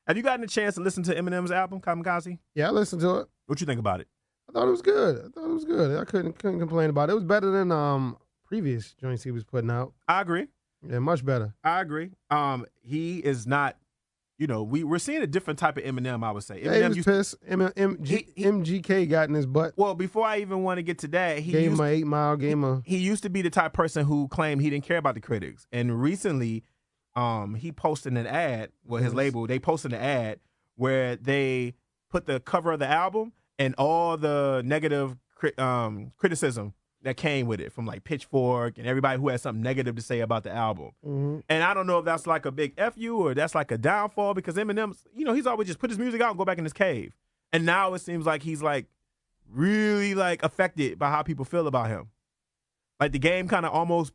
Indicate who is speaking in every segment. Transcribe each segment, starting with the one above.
Speaker 1: Have you gotten a chance to listen to Eminem's album, Kamikaze?
Speaker 2: Yeah, I listened to it.
Speaker 1: What you think about it?
Speaker 2: I thought it was good. I couldn't complain about it. It was better than previous joints he was putting out.
Speaker 1: I agree.
Speaker 2: Yeah, much better.
Speaker 1: I agree. He is not, we're seeing a different type of Eminem, I would say.
Speaker 2: Yeah,
Speaker 1: Eminem
Speaker 2: he was pissed. MGK got in his butt.
Speaker 1: Well, before I even want to get to that,
Speaker 2: He used
Speaker 1: to be the type of person who claimed he didn't care about the critics. And recently, he posted an ad, his label, they posted an ad where they put the cover of the album and all the negative criticism that came with it from like Pitchfork and everybody who had something negative to say about the album.
Speaker 2: Mm-hmm.
Speaker 1: And I don't know if that's like a big F you or that's like a downfall because Eminem's, he's always just put his music out and go back in his cave. And now it seems like he's like really like affected by how people feel about him. Like the game kind of almost.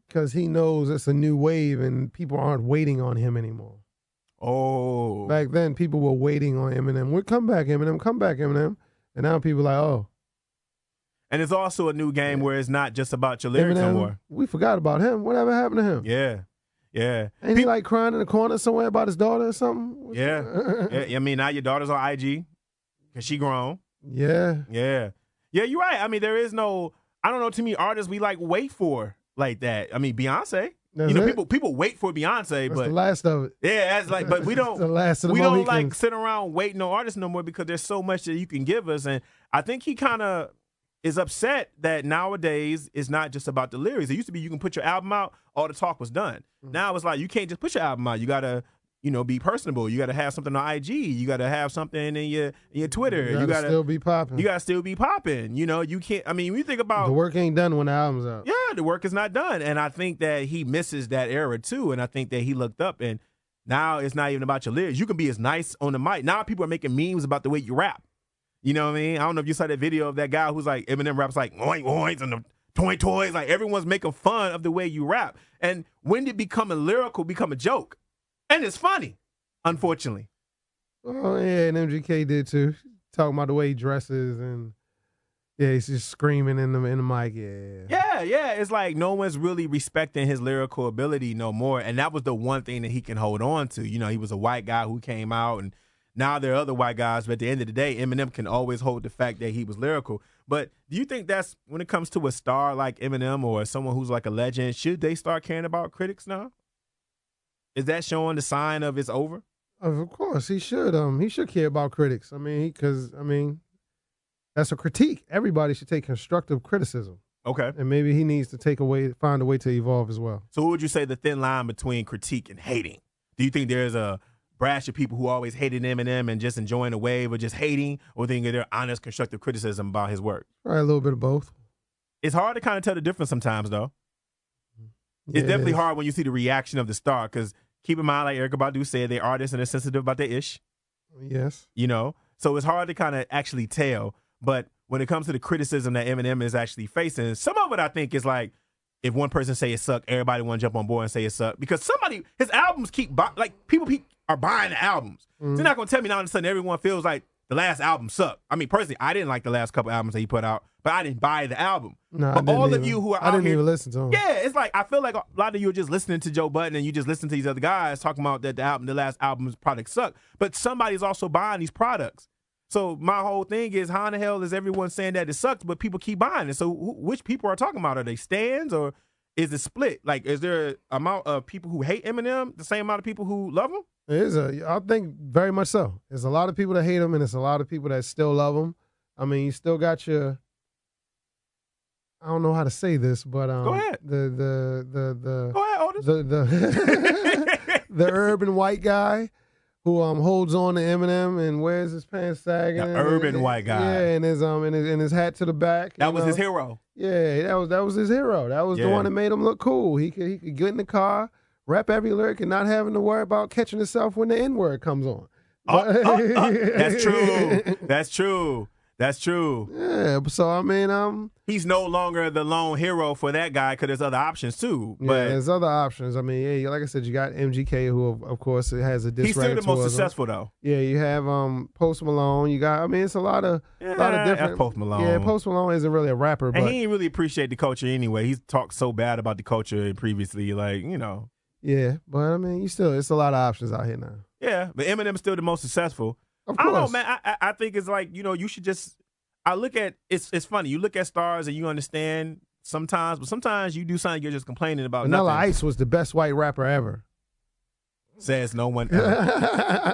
Speaker 2: Because he knows it's a new wave and people aren't waiting on him anymore.
Speaker 1: Oh.
Speaker 2: Back then people were waiting on Eminem. We'll come back, Eminem. Come back, Eminem. And now people are like, oh.
Speaker 1: And it's also a new game where it's not just about your lyrics
Speaker 2: Eminem,
Speaker 1: no more.
Speaker 2: We forgot about him. Whatever happened to him?
Speaker 1: Yeah.
Speaker 2: Ain't he like crying in the corner somewhere about his daughter or something?
Speaker 1: Yeah. I mean, now your daughter's on IG because she grown.
Speaker 2: Yeah.
Speaker 1: Yeah, you're right. I mean, there is no, I don't know too many artists we like wait for like that. I mean, Beyonce. People wait for Beyonce,
Speaker 2: that's
Speaker 1: but
Speaker 2: the last of it.
Speaker 1: Yeah, that's like, but we don't.
Speaker 2: The last of the
Speaker 1: we
Speaker 2: Mohicans.
Speaker 1: don't like sit around waiting on artists no more because there's so much that you can give us, and I think he kind of is upset that nowadays it's not just about the lyrics. It used to be you can put your album out, all the talk was done. Mm-hmm. Now it's like you can't just put your album out. You gotta, be personable. You gotta have something on IG. You gotta have something in your Twitter.
Speaker 2: You gotta still be popping.
Speaker 1: You gotta still be popping. You can't. I mean, when you think about
Speaker 2: the work ain't done when the album's out.
Speaker 1: Yeah, the work is not done, and I think that he misses that era too. And I think that he looked up, and now it's not even about your lyrics. You can be as nice on the mic. Now people are making memes about the way you rap. You know what I mean? I don't know if you saw that video of that guy who's like, Eminem raps like, oink, oinks, and the toys. Like, everyone's making fun of the way you rap. And when did become a joke? And it's funny, unfortunately.
Speaker 2: Oh, yeah, and MGK did too. Talking about the way he dresses and, yeah, he's just screaming in the mic,
Speaker 1: Yeah. It's like no one's really respecting his lyrical ability no more. And that was the one thing that he can hold on to. He was a white guy who came out, and now there are other white guys, but at the end of the day, Eminem can always hold the fact that he was lyrical. But do you think that's, when it comes to a star like Eminem or someone who's like a legend, should they start caring about critics now? Is that showing the sign of it's over?
Speaker 2: Of course, he should. He should care about critics. I mean, that's a critique. Everybody should take constructive criticism.
Speaker 1: Okay.
Speaker 2: And maybe he needs to find a way to evolve as well.
Speaker 1: So what would you say the thin line between critique and hating? Do you think there's a brash of people who always hated Eminem and just enjoying the wave or just hating, or think they're honest, constructive criticism about his work?
Speaker 2: All right, a little bit of both.
Speaker 1: It's hard to kind of tell the difference sometimes, though.
Speaker 2: Yeah,
Speaker 1: it's definitely hard when you see the reaction of the star, because keep in mind, like Erykah Badu said, they're artists and they're sensitive about their ish.
Speaker 2: Yes.
Speaker 1: So it's hard to kind of actually tell. But when it comes to the criticism that Eminem is actually facing, some of it I think is like, if one person say it sucked, everybody want to jump on board and say it sucked. Because his albums people are buying the albums. Mm-hmm. So they're not going to tell me now all of a sudden everyone feels like the last album sucked. I mean, personally, I didn't like the last couple albums that he put out, but I didn't buy the album.
Speaker 2: No,
Speaker 1: but all of you who are out here,
Speaker 2: I didn't even listen to him.
Speaker 1: Yeah, it's like, I feel like a lot of you are just listening to Joe Budden and you just listen to these other guys talking about that the last album's product sucked. But somebody's also buying these products. So my whole thing is, how in the hell is everyone saying that it sucks, but people keep buying it? So which people are talking about? Are they stans, or is it split? Like, is there an amount of people who hate Eminem, the same amount of people who love him?
Speaker 2: I think very much so. There's a lot of people that hate him, and there's a lot of people that still love him. I mean, you still got I don't know how to say this, but
Speaker 1: go ahead.
Speaker 2: Go
Speaker 1: ahead, Otis.
Speaker 2: The urban white guy who holds on to Eminem and wears his pants sagging.
Speaker 1: The urban white guy.
Speaker 2: Yeah, and his hat to the back.
Speaker 1: That was his hero.
Speaker 2: Yeah, that was his hero. That was the one that made him look cool. He could get in the car, rap every lyric, and not having to worry about catching himself when the N-word comes on.
Speaker 1: That's true. That's true. That's true.
Speaker 2: Yeah, so I mean,
Speaker 1: he's no longer the lone hero for that guy because there's other options too. But
Speaker 2: yeah, there's other options. I mean, yeah, like I said, you got MGK, who of course has a diss.
Speaker 1: He's still the most successful though.
Speaker 2: Yeah, you have Post Malone. You got, I mean, it's a lot of different.
Speaker 1: Post Malone.
Speaker 2: Yeah, Post Malone isn't really a rapper,
Speaker 1: and he didn't really appreciate the culture anyway. He's talked so bad about the culture previously, like.
Speaker 2: Yeah, but I mean, it's a lot of options out here now.
Speaker 1: Yeah, but Eminem's still the most successful.
Speaker 2: Of
Speaker 1: I
Speaker 2: course.
Speaker 1: don't know, man. I think it's like, you should just. I look at it's funny. You look at stars and you understand sometimes, but sometimes you do something you're just complaining about.
Speaker 2: Vanilla
Speaker 1: nothing.
Speaker 2: Ice was the best white rapper ever.
Speaker 1: Says no one ever.